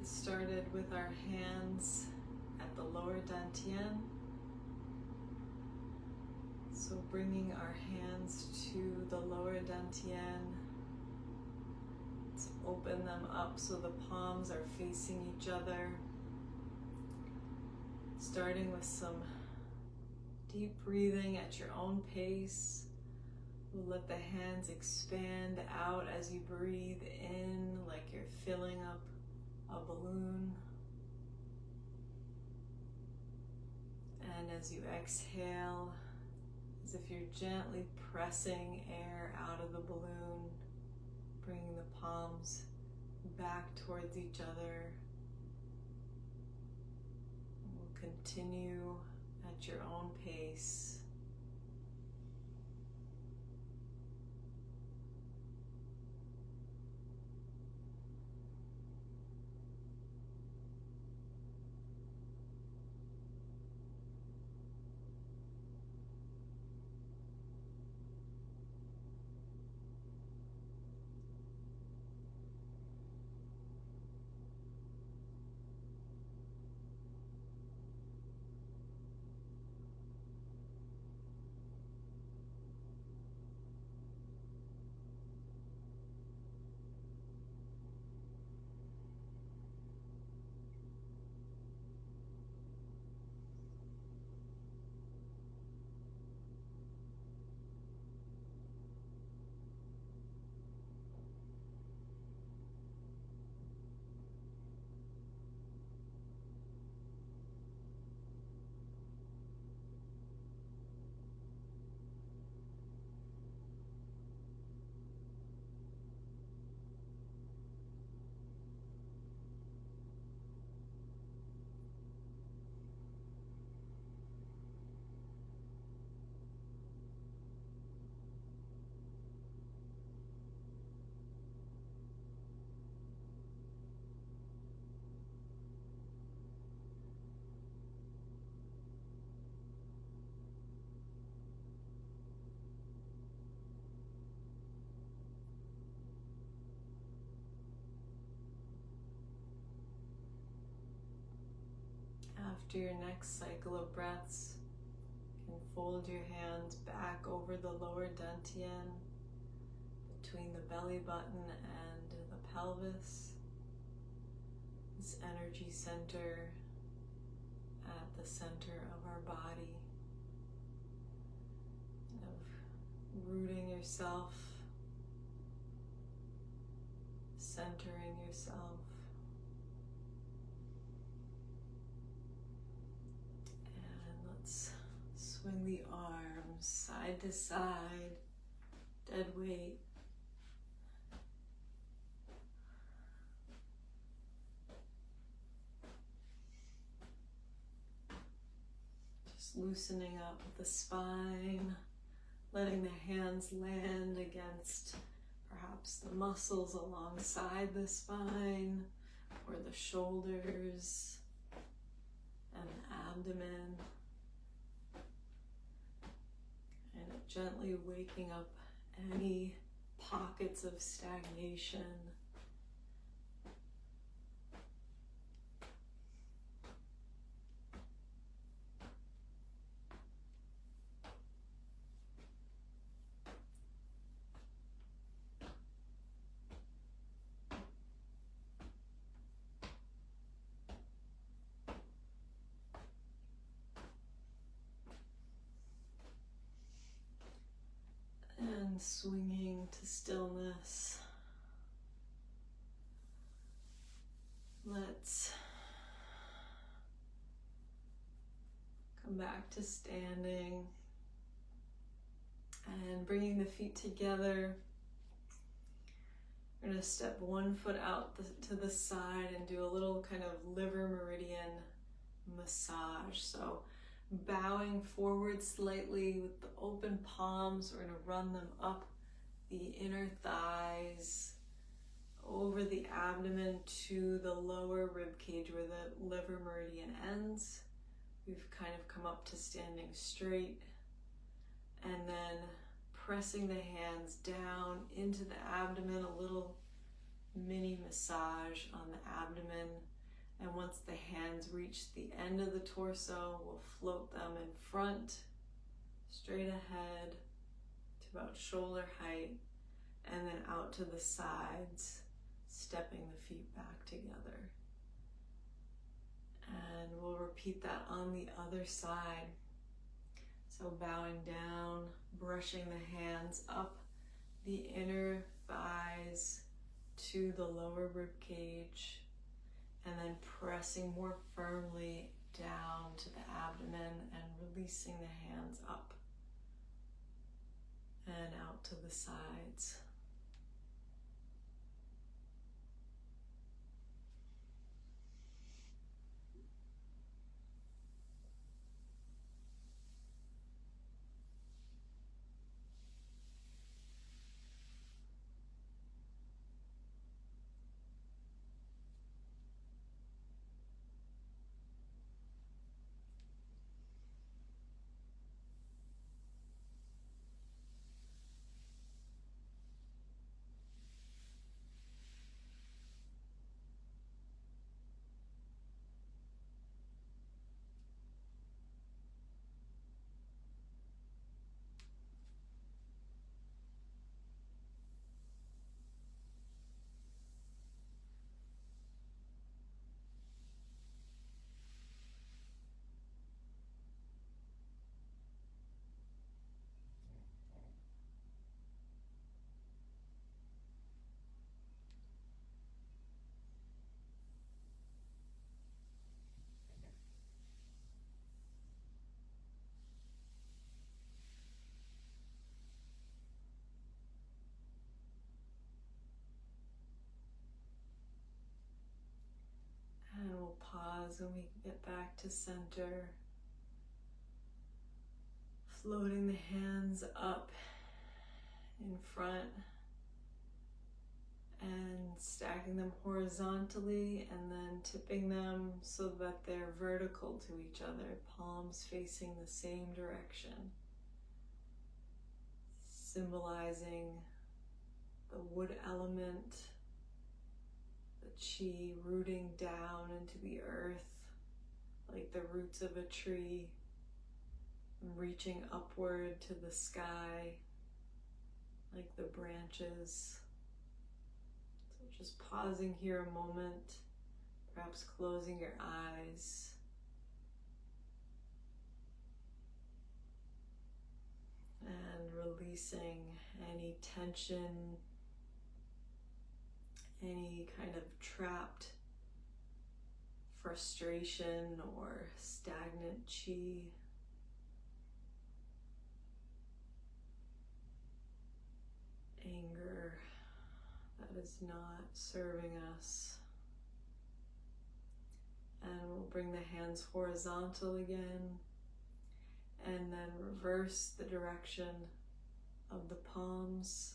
started with our hands at the lower dantian. So bringing our hands to the lower dantian. Let's open them up so the palms are facing each other. Starting with some deep breathing at your own pace. We'll let the hands expand out as you breathe in, like you're filling up a balloon. And as you exhale, as if you're gently pressing air out of the balloon, bringing the palms back towards each other. We'll continue at your own pace. After your next cycle of breaths, you can fold your hands back over the lower dantian, between the belly button and the pelvis, this energy center at the center of our body, of rooting yourself, centering yourself. Swing the arms side to side, dead weight. Just loosening up the spine, letting the hands land against perhaps the muscles alongside the spine, or the shoulders and the abdomen. Gently waking up any pockets of stagnation. And swinging to stillness. Let's come back to standing and bringing the feet together. We're going to step one foot out to the side and do a little kind of liver meridian massage. So bowing forward slightly with the open palms, we're going to run them up the inner thighs, over the abdomen to the lower rib cage where the liver meridian ends. We've kind of come up to standing straight, and then pressing the hands down into the abdomen, a little mini massage on the abdomen, And once the hands reach the end of the torso, we'll float them in front, straight ahead to about shoulder height, and then out to the sides, stepping the feet back together. And we'll repeat that on the other side. So bowing down, brushing the hands up the inner thighs to the lower rib cage, and then pressing more firmly down to the abdomen and releasing the hands up and out to the sides. And we'll pause when we get back to center, floating the hands up in front and stacking them horizontally and then tipping them so that they're vertical to each other, palms facing the same direction, symbolizing the wood element, the chi rooting down into the earth like the roots of a tree, reaching upward to the sky like the branches. So just pausing here a moment, perhaps closing your eyes. And releasing any tension, any kind of trapped frustration or stagnant chi. Anger that is not serving us. And we'll bring the hands horizontal again, and then reverse the direction of the palms,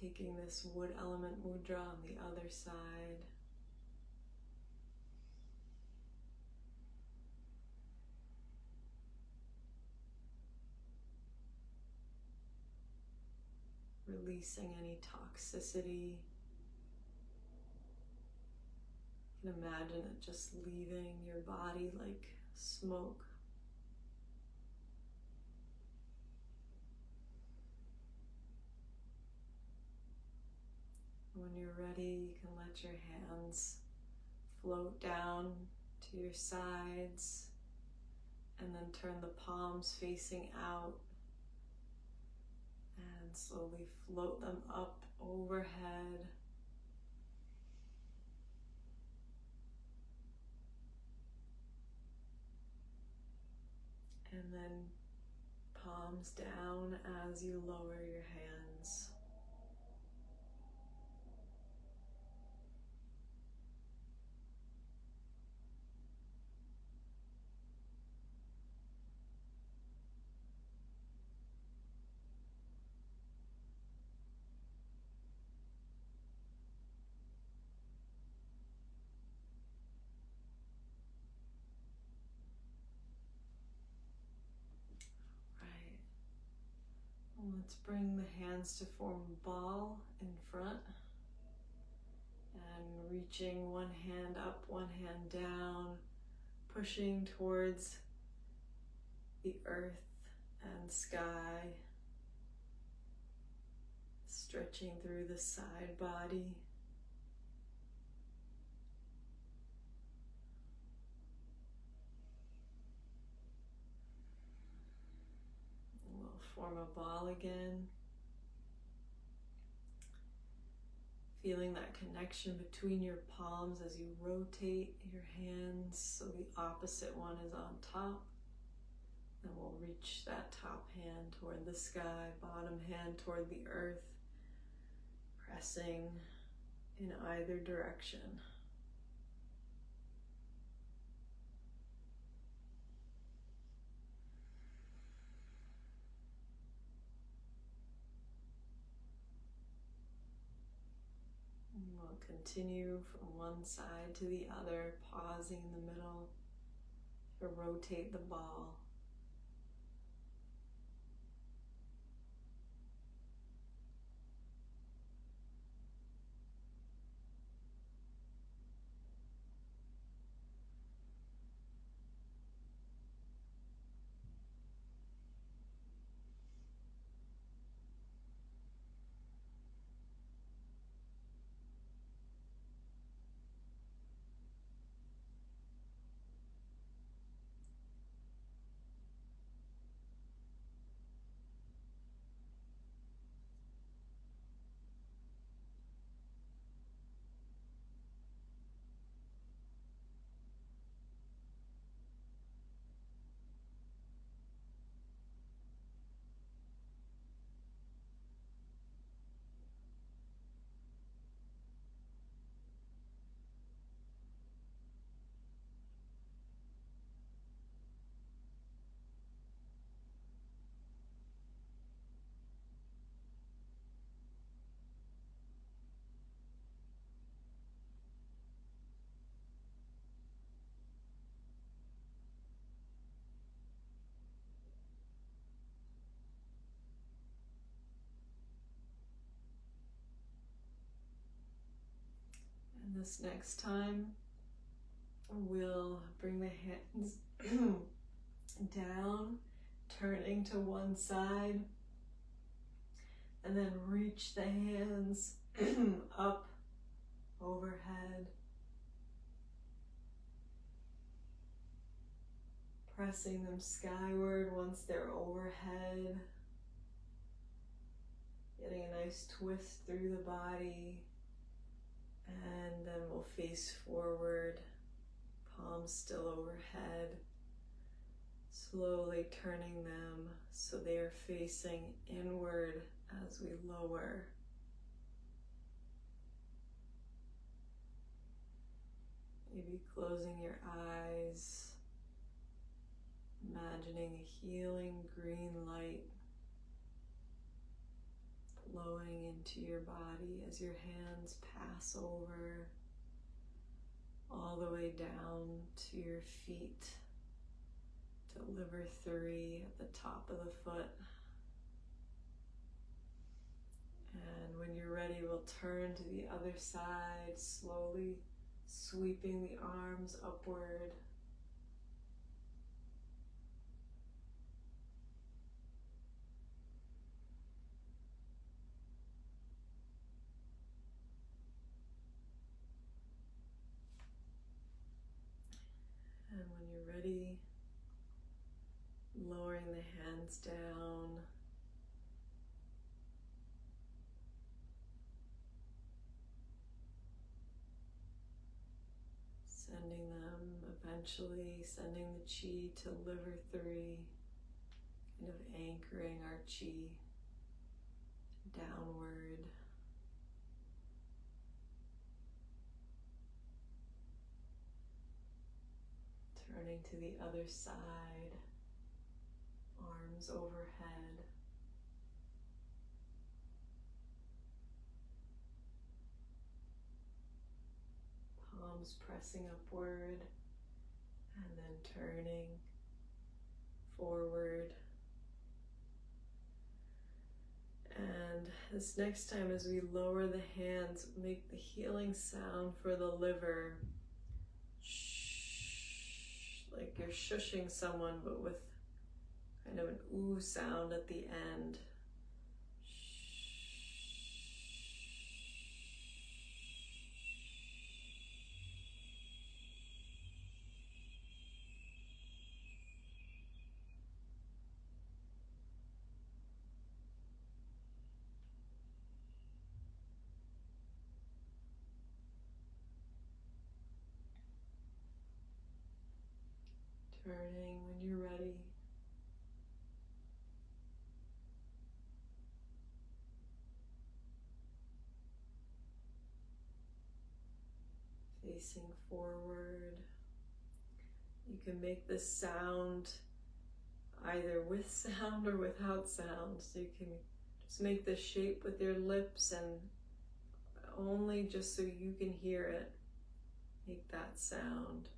taking this wood element mudra on the other side. Releasing any toxicity. You can imagine it just leaving your body like smoke. When you're ready, you can let your hands float down to your sides and then turn the palms facing out and slowly float them up overhead. And then palms down as you lower your hands. Let's bring the hands to form a ball in front, reaching one hand up, one hand down, pushing towards the earth and sky, stretching through the side body. We'll form a ball again. Feeling that connection between your palms as you rotate your hands so the opposite one is on top. And we'll reach that top hand toward the sky, bottom hand toward the earth, pressing in either direction. And we'll continue from one side to the other, pausing in the middle to rotate the ball. And this next time, we'll bring the hands down, turning to one side, and then reach the hands up overhead, pressing them skyward once they're overhead, getting a nice twist through the body, and then we'll face forward, palms still overhead, slowly turning them so they are facing inward as we lower. Maybe closing your eyes, imagining a healing green light flowing into your body as your hands pass over all the way down to your feet, to liver 3 at the top of the foot. And when you're ready, we'll turn to the other side, slowly sweeping the arms upward. And when you're ready, lowering the hands down, sending them, eventually sending the chi to liver 3, kind of anchoring our chi downward. Turning to the other side, arms overhead. Palms pressing upward, and then turning forward. And this next time, as we lower the hands, make the healing sound for the liver. Shh, like you're shushing someone, but with kind of an ooh sound at the end. Turning when you're ready. Facing forward. You can make this sound either with sound or without sound. So you can just make the shape with your lips and only just so you can hear it, make that sound.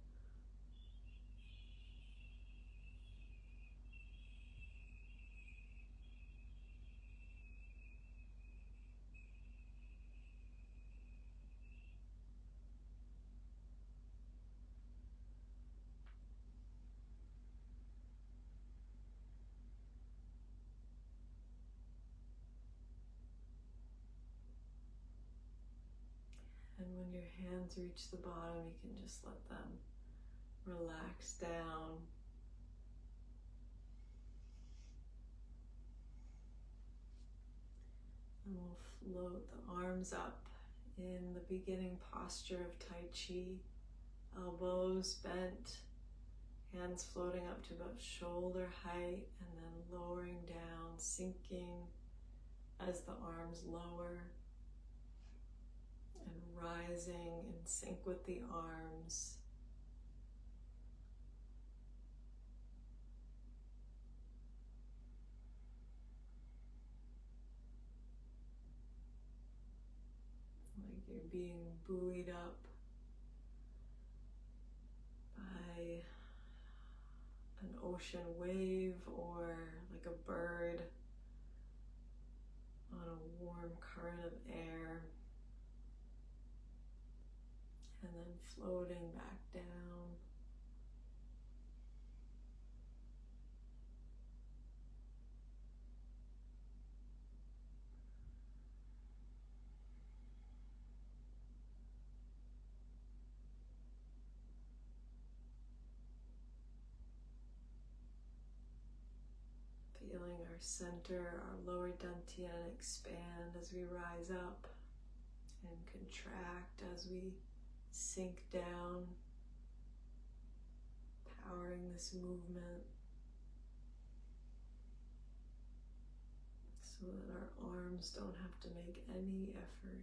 And when your hands reach the bottom, you can just let them relax down. And we'll float the arms up in the beginning posture of Tai Chi. Elbows bent, hands floating up to about shoulder height, and then lowering down, sinking as the arms lower, and rising in sync with the arms. Like you're being buoyed up by an ocean wave, or like a bird on a warm current of air, and then floating back down. Feeling our center, our lower dantian expand as we rise up, and contract as we sink down, powering this movement so that our arms don't have to make any effort.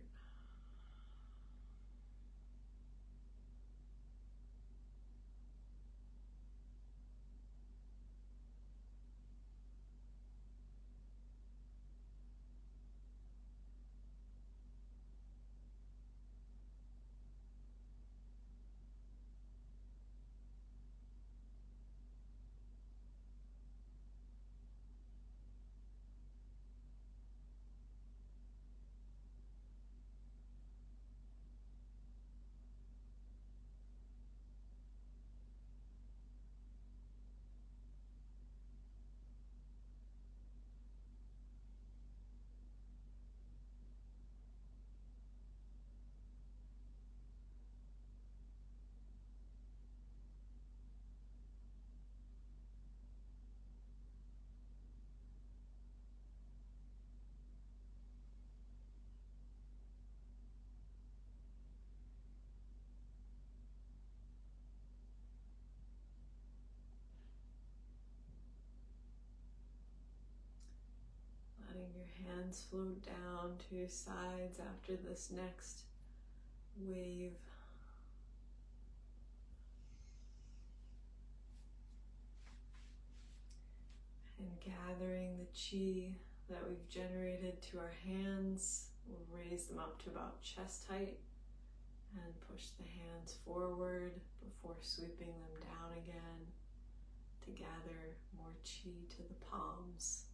Letting your hands float down to your sides after this next wave. And gathering the chi that we've generated to our hands, we'll raise them up to about chest height and push the hands forward before sweeping them down again to gather more chi to the palms.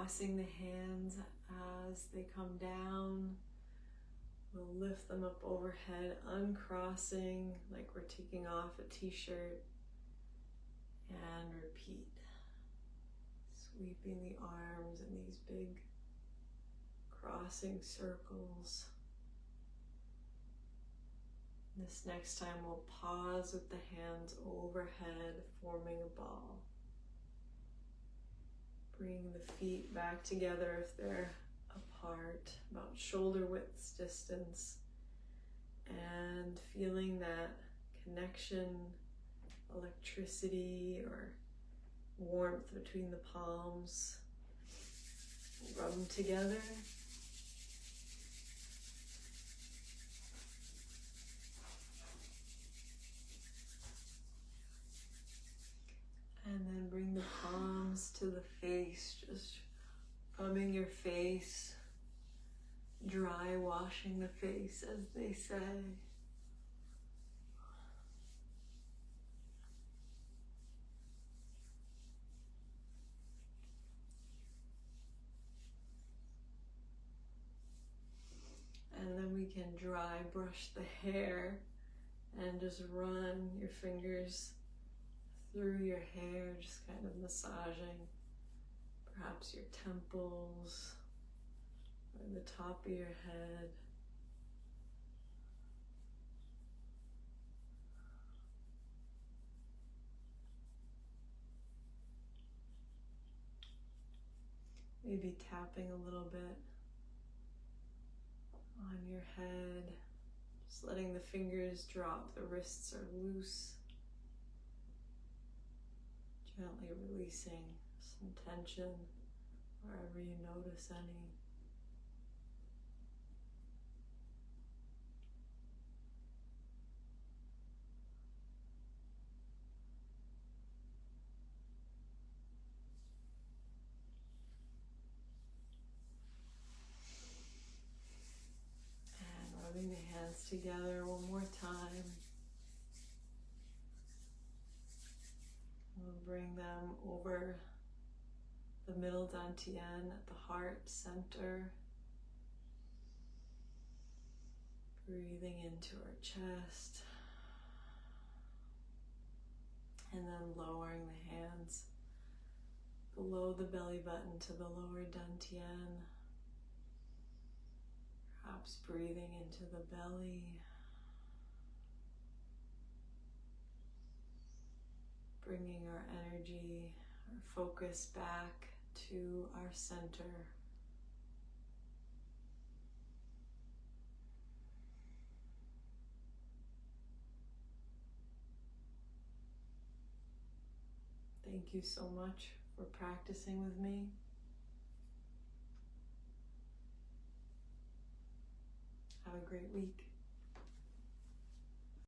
crossing the hands as they come down. We'll lift them up overhead, uncrossing like we're taking off a t-shirt, and repeat. Sweeping the arms in these big crossing circles. This next time we'll pause with the hands overhead, forming a ball. Bring the feet back together if they're apart, about shoulder width distance, and feeling that connection, electricity or warmth between the palms. Rub them together. And then bring the palms to the face, just rubbing your face, dry washing the face, as they say. And then we can dry brush the hair and just run your fingers through your hair, just kind of massaging perhaps your temples or the top of your head. Maybe tapping a little bit on your head, just letting the fingers drop, the wrists are loose. Gently releasing some tension wherever you notice any. And rubbing the hands together one more time. We'll bring them over the middle dantian at the heart center. Breathing into our chest. And then lowering the hands below the belly button to the lower dantian. Perhaps breathing into the belly. Bringing our energy, our focus back to our center. Thank you so much for practicing with me. Have a great week.